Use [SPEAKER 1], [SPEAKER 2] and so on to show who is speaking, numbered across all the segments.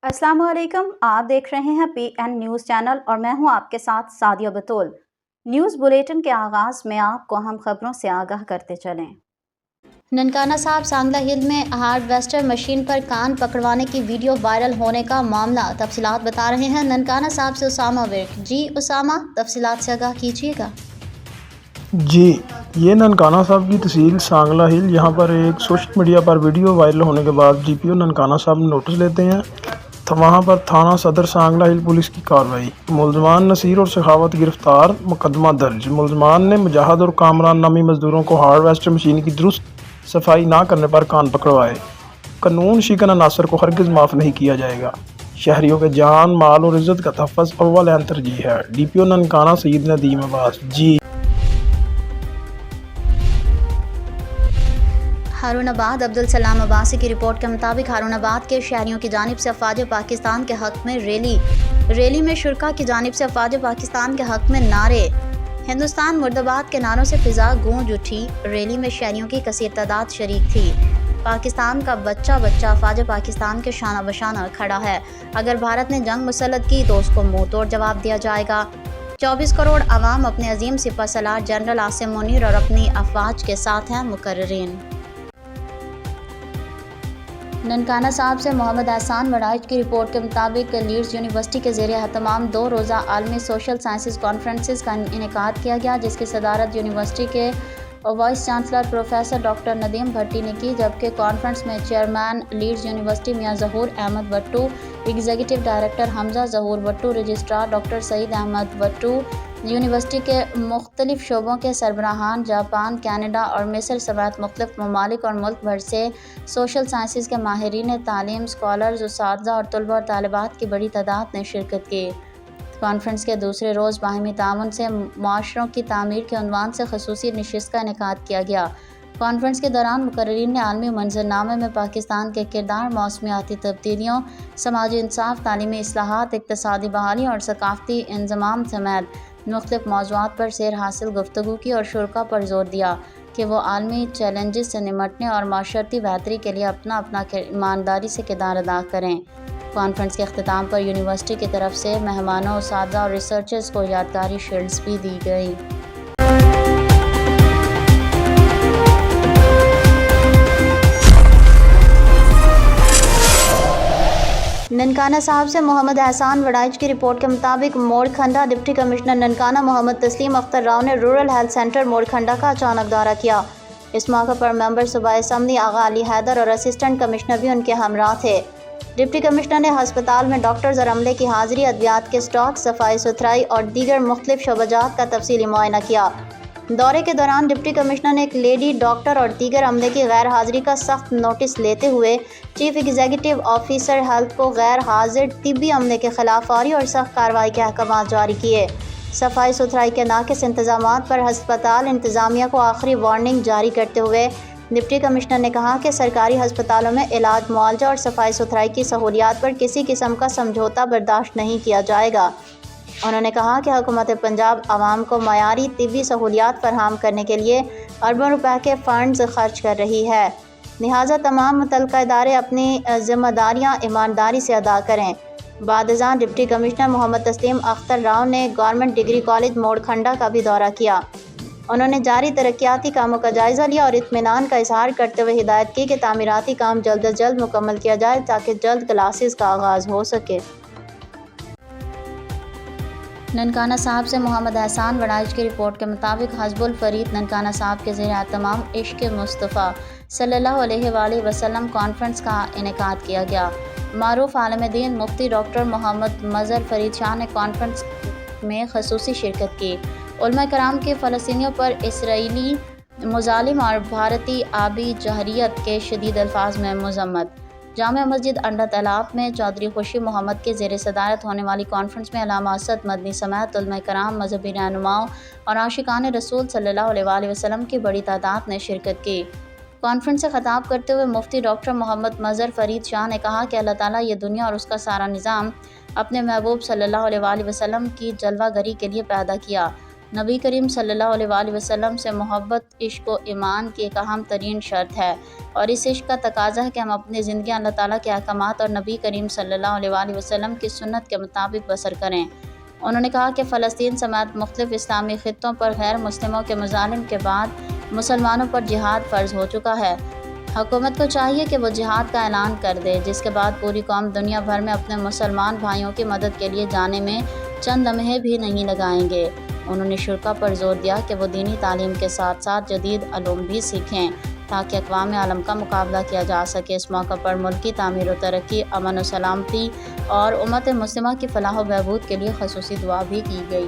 [SPEAKER 1] अस्सलाम वालेकुम। आप देख रहे हैं PN न्यूज़ चैनल और मैं हूं आपके साथ सादिया बतूल। न्यूज़ बुलेटिन के आगाज़ में आपको अहम खबरों से आगाह करते चलें।
[SPEAKER 2] ननकाना साहब सांगला हिल में हार्वेस्टर मशीन पर कान पकड़वाने की वीडियो वायरल होने का मामला। तफसीलात बता रहे हैं ननकाना साहब से उसामा विर्क। जी उसामा, तफसीलात से आगाह कीजिएगा।
[SPEAKER 3] जी, ये ननकाना साहब की तहसील सांगला हिल। यहाँ पर एक सोशल मीडिया पर वीडियो वायरल होने के बाद GPO ननकाना साहब नोटिस लेते हैं तो वहाँ पर थाना सदर सांगला हिल पुलिस की कार्रवाई। मुलजमान नसीर और सखावत गिरफ्तार, मुकदमा दर्ज। मुलजमान ने मुजाहिद और कामरान नामी मजदूरों को हार्वेस्टर मशीन की दुरुस्त सफाई ना करने पर कान पकड़वाए। कानून शिकन अनासर को हरगिज़ माफ़ नहीं किया जाएगा। शहरियों के जान, माल और इज़्ज़त का तहफ़्फ़ुज़ अव्वल तरजीह है। DPO ननकाना सईद नदीम अब्बास। जी।
[SPEAKER 2] हारूनाबाद अब्दुल सलाम अब्बासी की रिपोर्ट के मुताबिक हारूनाबाद के शहरियों की जानिब से अफवाज पाकिस्तान के हक़ में रैली में शुरका की जानिब से अफवाज पाकिस्तान के हक़ में नारे हिंदुस्तान मुर्दाबाद के नारों से फिजा गूंज उठी। रैली में शहरियों की कसीर तादाद शरीक थी। पाकिस्तान का बच्चा अफवाज पाकिस्तान के शाना बशाना खड़ा है। अगर भारत ने जंग मुसल्लत की तो उसको मुँह तोड़ जवाब दिया जाएगा। 24 करोड़ आवाम अपने अजीम सिपह सलार जनरल आसिम मुनीर और अपनी अफवाज के साथ हैं। मुकर्रिरीन ननकाना साहब से मोहम्मद एहसान वड़ाइच की रिपोर्ट के मुताबिक लीड्स यूनिवर्सिटी के ज़ेरे एहतमाम 2 रोज़ा आलमी सोशल साइंसेज कॉन्फ्रेंसेस का इनेकाद किया गया, जिसकी सदारत यूनिवर्सिटी के vice chancellor professor doctor Nadeem Bhatti ने की, जबकि कॉन्फ्रेंस में chairman Leeds university Mian Zahoor Ahmed Bhattu, executive director Hamza Zahoor Bhattu, registrar doctor Saeed Ahmed Bhattu, university के मुख्तलिफ शोबों के सरबराहान, जापान, कनाडा और मिस्र समेत मुख्तलिफ ममालिक और मुल्क भर से सोशल साइंसेज के माहिरीन तालीम, स्कॉलर्स, उस्ताज़ा और तलबा और तालिबात की बड़ी तादाद ने शिरकत की। कॉन्फ्रेंस के दूसरे रोज़ बाहमी ताउन से मुआशरों की तामीर के उन्वान से खसूसी नशिस्त का इनेकाद किया गया। कॉन्फ्रेंस के दौरान मुकर्रिरीन ने आलमी मंजरनामे में पाकिस्तान के किरदार, मौसमियाती तब्दीलियों, समाजी इंसाफ, तालीमी इस्लाहात, इक़्तिसादी बहाली और सकाफ़ती इंज़माम समेत मुख्तलिफ मौज़ूआत पर सैर हासिल गुफ्तगू की और शुरका पर जोर दिया कि वो आलमी चैलेंजेस से निमटने और माशरती बेहतरी के लिए अपना ईमानदारी से किरदार अदा करें। कॉन्फ्रेंस के अख्तिताम पर यूनिवर्सिटी की तरफ से मेहमानों, उस्ताज़ा और रिसर्चर्स को यादगारी शील्ड्स भी दी गई। ननकाना साहब से मोहम्मद एहसान वड़ाइच की रिपोर्ट के मुताबिक मोरखंडा डिप्टी कमिश्नर ननकाना मोहम्मद तस्लीम अख्तर राव ने रूरल हेल्थ सेंटर मोरखंडा का अचानक दौरा किया। इस मौके पर मेंबर सूबाई असम्बली आगा अली हैदर और असिस्टेंट कमिश्नर भी उनके हमरा थे। डिप्टी कमिश्नर ने हस्पताल में डॉक्टर्स और अमले की हाजिरी, अद्वियात के स्टॉक, सफाई सुथराई और दीगर मुख्तलिफ शोबाजात का तफसीली मुआयना किया। दौरे के दौरान डिप्टी कमिश्नर ने एक लेडी डॉक्टर और दीगर अमले की गैर हाजिरी का सख्त नोटिस लेते हुए चीफ एग्जीक्यूटिव ऑफिसर हेल्थ को गैर हाजिर तिब्बी अमले के खिलाफ फौरी और सख्त कार्रवाई के अहकाम जारी किए। सफाई सुथराई के नाकिस इंतजामात पर हस्पताल इंतज़ामिया को आखिरी वार्निंग जारी करते हुए डिप्टी कमिश्नर ने कहा कि सरकारी हस्पतालों में इलाज, मुआवजा और सफाई सुथराई की सहूलियात पर किसी किस्म का समझौता बर्दाश्त नहीं किया जाएगा। उन्होंने कहा कि हुकूमत पंजाब आवाम को मयारी तिब्बी सहूलियात फराहम करने के लिए अरबों रुपए के फ़ंड्स खर्च कर रही है, लिहाजा तमाम मुतल्लिका इदारे अपनी ज़िम्मेदारियाँ ईमानदारी से अदा करें। बादशाह डिप्टी कमिश्नर मोहम्मद तस्लीम अख्तर राव ने गवर्नमेंट डिग्री कॉलेज मोरखंडा का भी दौरा किया। उन्होंने जारी तरक्याती कामों का जायज़ा लिया और इत्मीनान का इजहार करते हुए हिदायत की कि तामीराती काम जल्द अज जल्द मुकम्मल किया जाए ताकि जल्द क्लासेस का आगाज़ हो सके। ननकाना साहब से मोहम्मद एहसान वड़ाइच की रिपोर्ट के मुताबिक हज़बुल फरीद ननकाना साहब के ज़ेरे एहतमाम इश्क़ मुस्तफ़ा सल्लल्लाहु अलैहि वसल्लम कॉन्फ्रेंस का इनेकाद किया गया। मारूफ आलिम दीन मुफ्ती डॉक्टर मोहम्मद मज़हर फरीद शाह ने कॉन्फ्रेंस में खसूसी शिरकत की। उलमा कराम के फ़लस्तीनियों पर इसराइली मुज़ालिम और भारतीय आबी जहरियत के शदीद अल्फाज में मज़म्मत। जामिया मस्जिद अंडा तालाब में चौधरी खुशी मोहम्मद के ज़ेर सदारत होने वाली कॉन्फ्रेंस में अल्लामा असद मदनी समेत उलमा कराम, मजहबी रहनुमाओं और आशिकान रसूल सल्लल्लाहु अलैहि वसल्लम की बड़ी तादाद ने शिरकत की। कॉन्फ्रेंस से खिताब करते हुए मुफ्ती डॉक्टर मोहम्मद मज़हर फरीद शाह ने कहा कि अल्लाह ताला ये दुनिया और उसका सारा निज़ाम अपने महबूब सल्लल्लाहु अलैहि वसल्लम की जलवागरी के लिए पैदा किया। نبی کریم صلی اللہ علیہ وسلم سے محبت عشق و ایمان کی ایک اہم ترین شرط ہے، اور اس عشق کا تقاضا ہے کہ ہم اپنی زندگیاں اللہ تعالیٰ کے احکامات اور نبی کریم صلی اللہ علیہ وسلم کی سنت کے مطابق بسر کریں۔ انہوں نے کہا کہ فلسطین سمیت مختلف اسلامی خطوں پر غیر مسلموں کے مظالم کے بعد مسلمانوں پر جہاد فرض ہو چکا ہے۔ حکومت کو چاہیے کہ وہ جہاد کا اعلان کر دے، جس کے بعد پوری قوم دنیا بھر میں اپنے مسلمان بھائیوں کی مدد کے لیے جانے میں چند لمحے بھی نہیں لگائیں گے۔ انہوں نے شرکا پر زور دیا کہ وہ دینی تعلیم کے ساتھ ساتھ جدید علوم بھی سیکھیں تاکہ اقوام عالم کا مقابلہ کیا جا سکے۔ اس موقع پر ملک کی تعمیر و ترقی، امن و سلامتی اور امت مسلمہ کی فلاح و بہبود کے لیے خصوصی دعا بھی کی گئی۔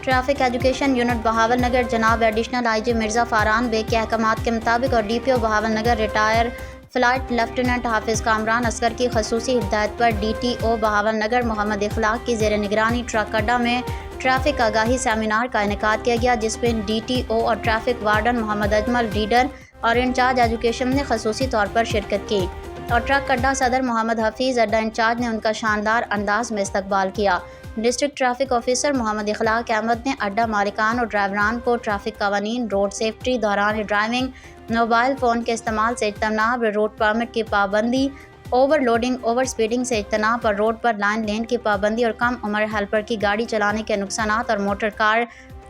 [SPEAKER 2] Traffic education unit Bahawalnagar جناب additional I G Mirza Faran Baig کے احکامات کے مطابق اور D P O Bahawalnagar retire flight lieutenant Hafiz Kamran Asghar کی خصوصی ہدایت پر D T O Bahawalnagar Muhammad Akhlaq کی زیر نگرانی ٹرک اڈہ میں ٹریفک آگاہی سیمینار کا انعقاد کیا گیا، جس میں ڈی ٹی او اور ٹریفک وارڈن محمد اجمل ریڈر اور انچارج ایجوکیشن نے خصوصی طور پر شرکت کی، اور ٹرک اڈہ صدر محمد حفیظ اڈہ انچارج نے ان کا شاندار انداز میں استقبال کیا۔ ڈسٹرکٹ ٹریفک آفیسر محمد اخلاق احمد نے اڈہ مالکان اور ڈرائیوران کو ٹریفک قوانین، روڈ سیفٹی، دوران ڈرائیونگ موبائل فون کے استعمال سے اجتناب، روڈ پرمٹ کی پابندی، اوور لوڈنگ، اوور سپیڈنگ سے اجتناب اور روڈ پر لائن لین کی پابندی اور کم عمر ہیلپر کی گاڑی چلانے کے نقصانات اور موٹر کار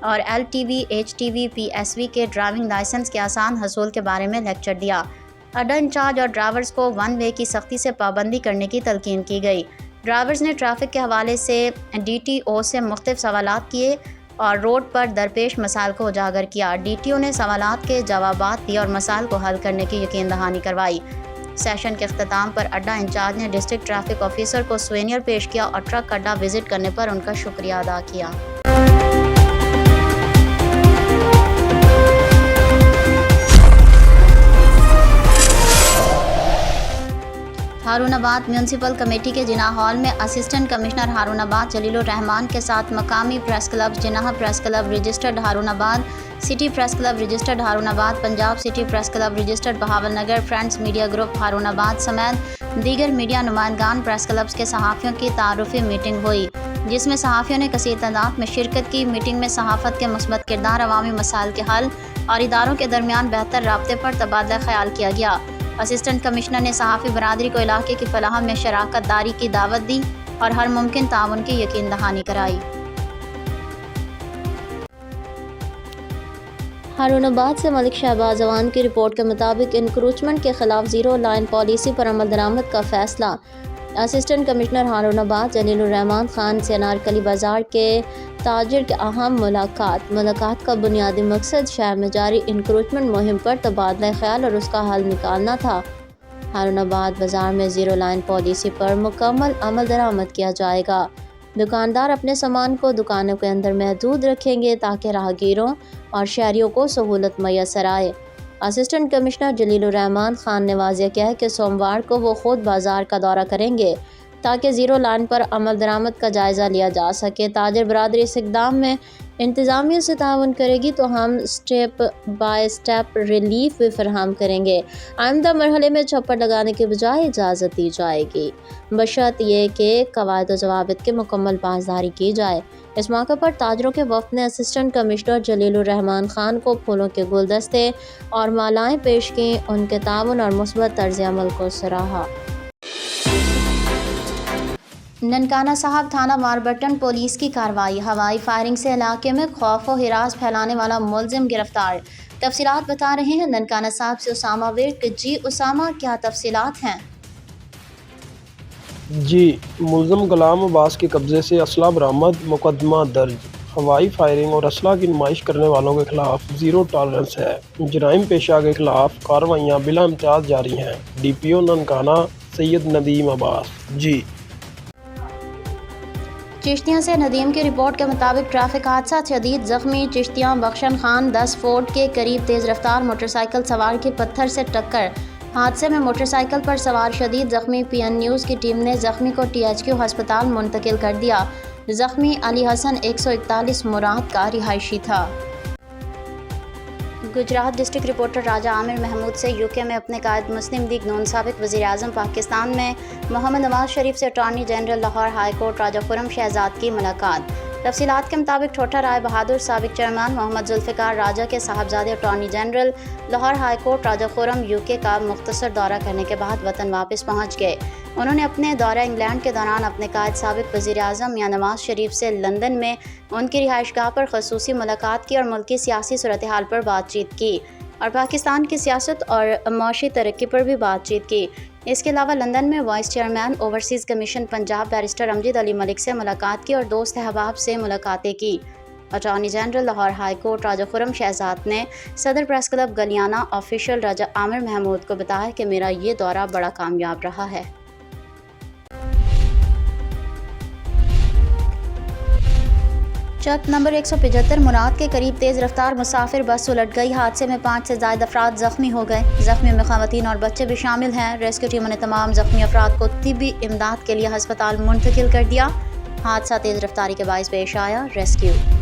[SPEAKER 2] اور L T V, H T V, P S V کے ڈرائیونگ لائسنس کے آسان حصول کے بارے میں لیکچر دیا۔ اڈہ انچارج اور ڈرائیورز کو ون وے کی سختی سے پابندی کرنے کی تلقین کی گئی۔ ڈرائیورز نے ٹریفک کے حوالے سے ڈی ٹی او سے مختلف سوالات کیے اور روڈ پر درپیش مسائل کو اجاگر کیا۔ ڈی ٹی او نے سوالات کے جوابات دیے اور مسائل کو حل کرنے کی یقین دہانی کروائی۔ سیشن کے اختتام پر اڈہ انچارج نے ڈسٹرکٹ ٹریفک آفیسر کو سوینئر پیش کیا اور ٹرک اڈہ وزٹ کرنے پر ان کا شکریہ ادا کیا۔ ہارون آباد میونسپل کمیٹی کے جناح ہال میں assistant commissioner Haroonabad Jalil ur-Rehman کے ساتھ مقامی press club Jinnah press club registered Haroonabad, city press club registered Haroonabad, Punjab city press club registered Bahawalnagar, friends media group Haroonabad سمیت دیگر میڈیا نمائندگان پریس کلبز کے صحافیوں کی تعارفی میٹنگ ہوئی، جس میں صحافیوں نے کثیر تعداد میں شرکت کی۔ میٹنگ میں صحافت کے مثبت کردار، عوامی مسائل کے حل اور اداروں کے درمیان بہتر رابطے پر تبادلہ خیال کیا گیا۔ اسسٹنٹ کمشنر نے صحافی برادری کو علاقے کی فلاح میں شراکت داری کی دعوت دی اور ہر ممکن تعاون کی یقین دہانی کرائی۔ ہارون آباد سے ملک شہباز اعوان کی رپورٹ کے مطابق انکروچمنٹ کے خلاف زیرو لائن پالیسی پر عمل درآمد کا فیصلہ۔ Assistant commissioner Haroonabad Jalil الرحمان خان سے انارکلی بازار کے تاجر کے اہم ملاقات کا بنیادی مقصد شہر میں جاری انکروچمنٹ مہم پر تبادلہ خیال اور اس کا حل نکالنا تھا۔ ہارون آباد بازار میں زیرو لائن پالیسی پر مکمل عمل درآمد کیا جائے گا۔ دکاندار اپنے سامان کو دکانوں کے اندر محدود رکھیں گے تاکہ راہگیروں اور شہریوں کو سہولت میسر آئے۔ اسسٹنٹ کمشنر جلیل الرحمان خان نے واضح کیا ہے کہ سوموار کو وہ خود بازار کا دورہ کریں گے تاکہ زیرو لائن پر عمل درآمد کا جائزہ لیا جا سکے۔ تاجر برادری اس اقدام میں انتظامیہ سے تعاون کرے گی تو ہم سٹیپ بائی سٹیپ ریلیف بھی فراہم کریں گے۔ آئندہ مرحلے میں چھپر لگانے کے بجائے اجازت دی جائے گی، بشرط یہ کہ قواعد و ضوابط کی مکمل پاسداری کی جائے۔ اس موقع پر تاجروں کے وفد نے اسسٹنٹ کمشنر جلیل الرحمان خان کو پھولوں کے گلدستے اور مالائیں پیش کیں، ان کے تعاون اور مثبت طرز عمل کو سراہا۔ ننکانہ صاحب تھانہ واربٹن پولیس کی کارروائی، ہوائی فائرنگ سے علاقے میں خوف و ہراس پھیلانے والا ملزم گرفتار۔ تفصیلات بتا رہے ہیں ننکانہ صاحب سے اسامہ ورک۔ جی اسامہ، کیا تفصیلات ہیں؟
[SPEAKER 3] جی، ملزم غلام عباس کے قبضے سے اسلحہ برآمد، مقدمہ درج۔ ہوائی فائرنگ اور اسلحہ کی نمائش کرنے والوں کے خلاف زیرو ٹالرنس ہے۔ جرائم پیشہ کے خلاف کارروائیاں بلا امتیاز جاری ہیں۔ ڈی پی او ننکانہ سید ندیم عباس۔ جی
[SPEAKER 2] چشتیاں سے ندیم کی رپورٹ کے مطابق ٹریفک حادثہ، شدید زخمی چشتیاں بخشن خان 10 فوٹ کے قریب تیز رفتار موٹر سائیکل سوار کی پتھر سے ٹکر۔ حادثے میں موٹر سائیکل پر سوار شدید زخمی، پی این نیوز کی ٹیم نے زخمی کو ٹی ایچ کیو ہسپتال منتقل کر دیا۔ زخمی علی حسن 141 مراد کا رہائشی تھا۔ گجرات ڈسٹرکٹ رپورٹر راجہ عامر محمود سے یو کے میں اپنے قائد مسلم لیگ نون سابق وزیر اعظم پاکستان میں محمد نواز شریف سے attorney general Lahore high court Raja Khurram Shahzad کی ملاقات۔ तफसीलात के मुताबिक ठोठा राय बहादुर साबिक चेयरमैन मोहम्मद जुल्फ़िकार राजा के साहबजादे attorney general Lahore high court Raja Khurram UK का मुख्तसर दौरा करने के बाद वतन वापस पहुँच गए। उन्होंने अपने दौरा इंग्लैंड के दौरान अपने कायद साबिक वज़ीर आज़म मियां नवाज शरीफ से लंदन में उनकी रिहाइशगाह पर ख़ुसूसी मुलाकात की और मुल्की सियासी सूरत हाल पर बातचीत की और पाकिस्तान की सियासत और माशी तरक्की पर भी बातचीत की। इसके अलावा लंदन में vice chairman overseas commission Punjab barrister Amjad Ali Malik से मुलाकात की और दोस्त अहबाब से मुलाकातें की। Attorney general Lahore high court Raja Khurram Shahzad ने सदर press club Galiyana official Raja Amir Mahmood को बताया कि मेरा ये दौरा बड़ा कामयाब रहा है। चक नंबर 175 मुराद के करीब तेज़ रफ्तार मुसाफिर बस उलट गई। हादसे में 5 से ज़ायद अफराद ज़ख्मी हो गए। ज़ख्मियों में ख़वातीन और बच्चे भी शामिल हैं। रेस्क्यू टीमों ने तमाम ज़ख्मी अफराद को तिब्बी इमदाद के लिए हस्पताल मुंतकिल कर दिया। हादसा तेज़ रफ्तारी के बाइस पेश आया। रेस्क्यू